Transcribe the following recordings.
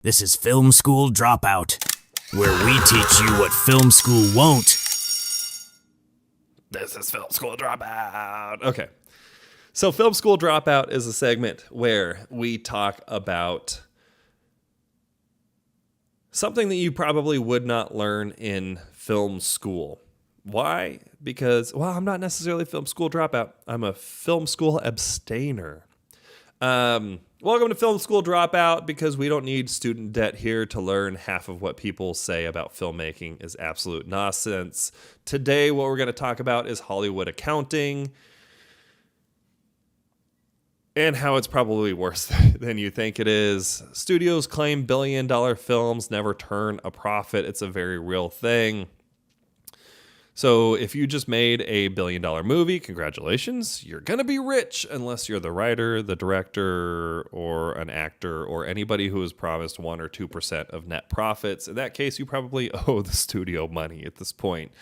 This is Film School Dropout, where we teach you what film school won't. This is Film School Dropout. Okay. So Film School Dropout is a segment where we talk about something that you probably would not learn in film school. Why? Because, well, I'm not necessarily a film school dropout. I'm a film school abstainer. Welcome to Film School Dropout, because we don't need student debt here to learn half of what people say about filmmaking is absolute nonsense. Today, what we're going to talk about is Hollywood accounting and how it's probably worse than you think it is. Studios claim billion-dollar films never turn a profit. It's a very real thing. So if you just made a billion-dollar movie, congratulations, you're going to be rich unless you're the writer, the director, or an actor, or anybody who is promised 1 or 2% of net profits. In that case, you probably owe the studio money at this point.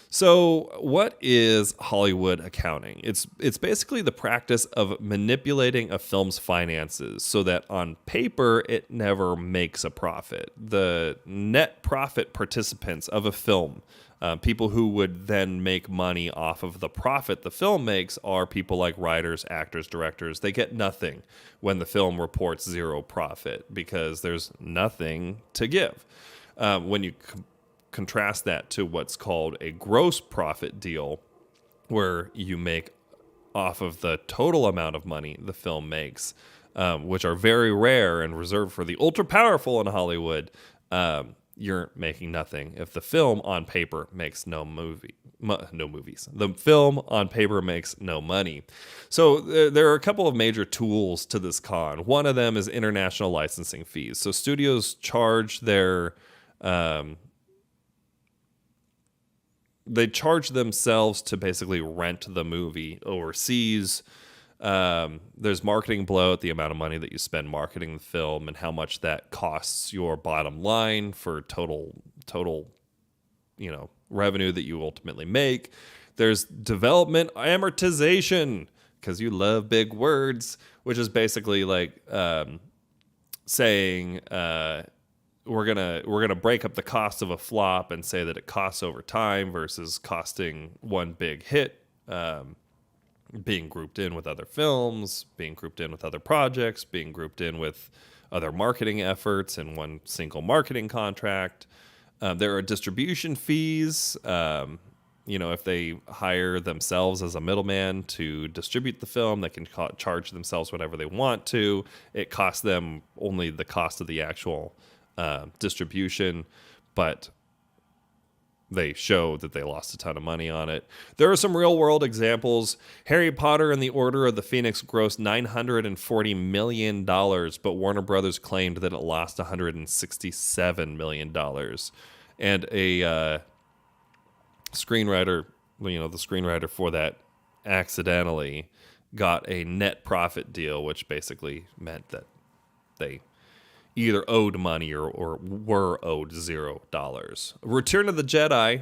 So what is Hollywood accounting? It's basically the practice of manipulating a film's finances so that on paper it never makes a profit. The net profit participants of a film, people who would then make money off of the profit the film makes, are people like writers, actors, directors. They get nothing when the film reports zero profit because there's nothing to give. When you contrast that to what's called a gross profit deal, where you make off of the total amount of money the film makes, which are very rare and reserved for the ultra powerful in Hollywood, you're making nothing if the film on paper makes no movies. The film on paper makes no money. So there are a couple of major tools to this con. One of them is international licensing fees. So studios charge they charge themselves to basically rent the movie overseas. There's marketing bloat, the amount of money that you spend marketing the film and how much that costs your bottom line for total, revenue that you ultimately make. There's development amortization, because you love big words, which is basically like saying we're gonna break up the cost of a flop and say that it costs over time versus costing one big hit, being grouped in with other films, being grouped in with other projects, being grouped in with other marketing efforts in one single marketing contract. There are distribution fees. If they hire themselves as a middleman to distribute the film, they can charge themselves whatever they want to. It costs them only the cost of the actual distribution, but they show that they lost a ton of money on it. There are some real world examples. Harry Potter and the Order of the Phoenix grossed $940 million, but Warner Brothers claimed that it lost $167 million. And a screenwriter, the screenwriter for that accidentally got a net profit deal, which basically meant that they either owed money or were owed $0. Return of the Jedi,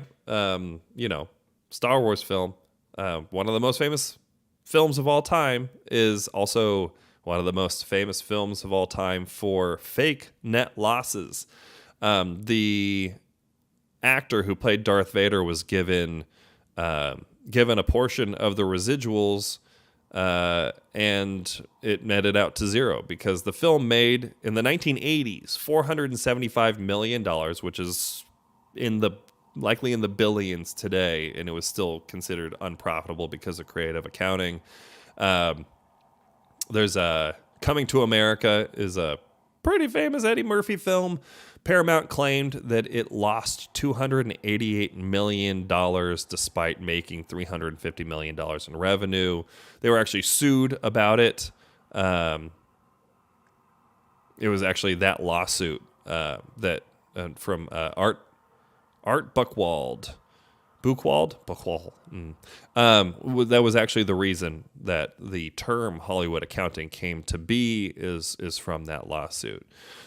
Star Wars film, one of the most famous films of all time, is also one of the most famous films of all time for fake net losses. The actor who played Darth Vader was given a portion of the residuals, and it netted out to zero because the film made in the 1980s $475 million, which is likely in the billions today, and it was still considered unprofitable because of creative accounting. There's Coming to America is a pretty famous Eddie Murphy film. Paramount claimed that it lost $288 million despite making $350 million in revenue. They were actually sued about it. It was actually that lawsuit from Art Buchwald. That was actually the reason that the term Hollywood accounting came to be, is from that lawsuit.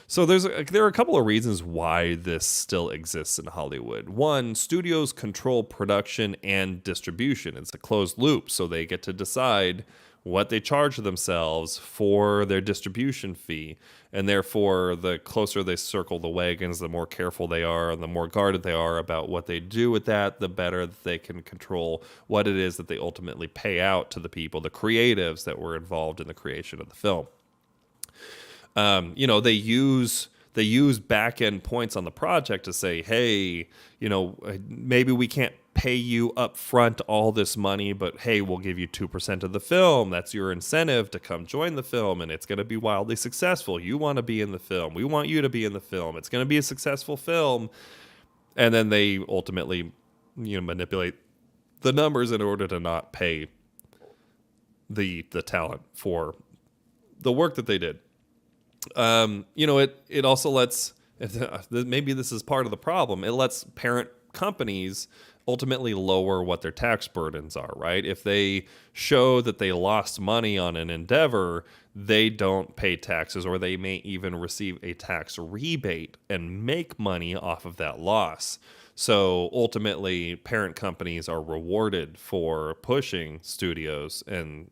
So there are a couple of reasons why this still exists in Hollywood. One, studios control production and distribution. It's a closed loop, so they get to decide what they charge themselves for their distribution fee. And therefore, the closer they circle the wagons, the more careful they are and the more guarded they are about what they do with that, the better that they can control what it is that they ultimately pay out to the people, the creatives that were involved in the creation of the film. They use back end points on the project to say, hey, maybe we can't pay you up front all this money, but hey, we'll give you 2% of the film. That's your incentive to come join the film, and it's going to be wildly successful. You want to be in the film. We want you to be in the film. It's going to be a successful film. And then they ultimately, manipulate the numbers in order to not pay the talent for the work that they did. It also lets, maybe this is part of the problem, it lets parent companies ultimately lower what their tax burdens are, right? If they show that they lost money on an endeavor, they don't pay taxes, or they may even receive a tax rebate and make money off of that loss. So ultimately, parent companies are rewarded for pushing studios and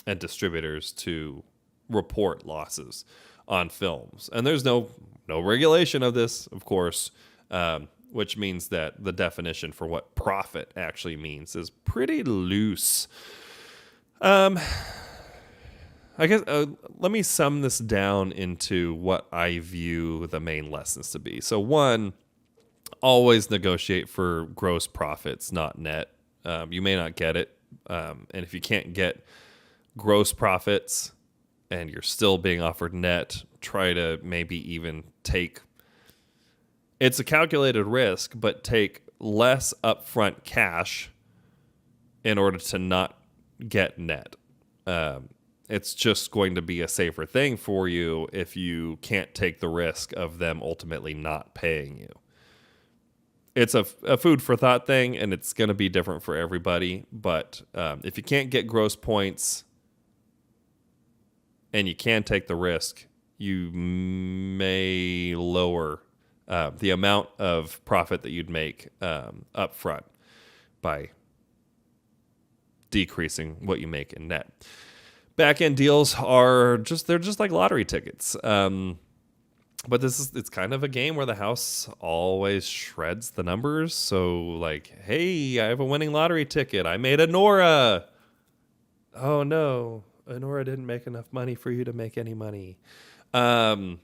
distributors to report losses on films. And there's no regulation of this, of course, which means that the definition for what profit actually means is pretty loose. I guess let me sum this down into what I view the main lessons to be. So one, always negotiate for gross profits, not net. You may not get it. And if you can't get gross profits and you're still being offered net, try to maybe even take, it's a calculated risk, but take less upfront cash in order to not get net. It's just going to be a safer thing for you if you can't take the risk of them ultimately not paying you. It's a food for thought thing, and it's going to be different for everybody. But if you can't get gross points and you can take the risk, you may lower the amount of profit that you'd make up front by decreasing what you make in net. Back-end deals they're just like lottery tickets. But it's kind of a game where the house always shreds the numbers. So like, hey, I have a winning lottery ticket. I made a Nora. Oh no, a Nora didn't make enough money for you to make any money. That's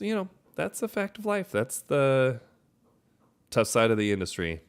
a fact of life. That's the tough side of the industry.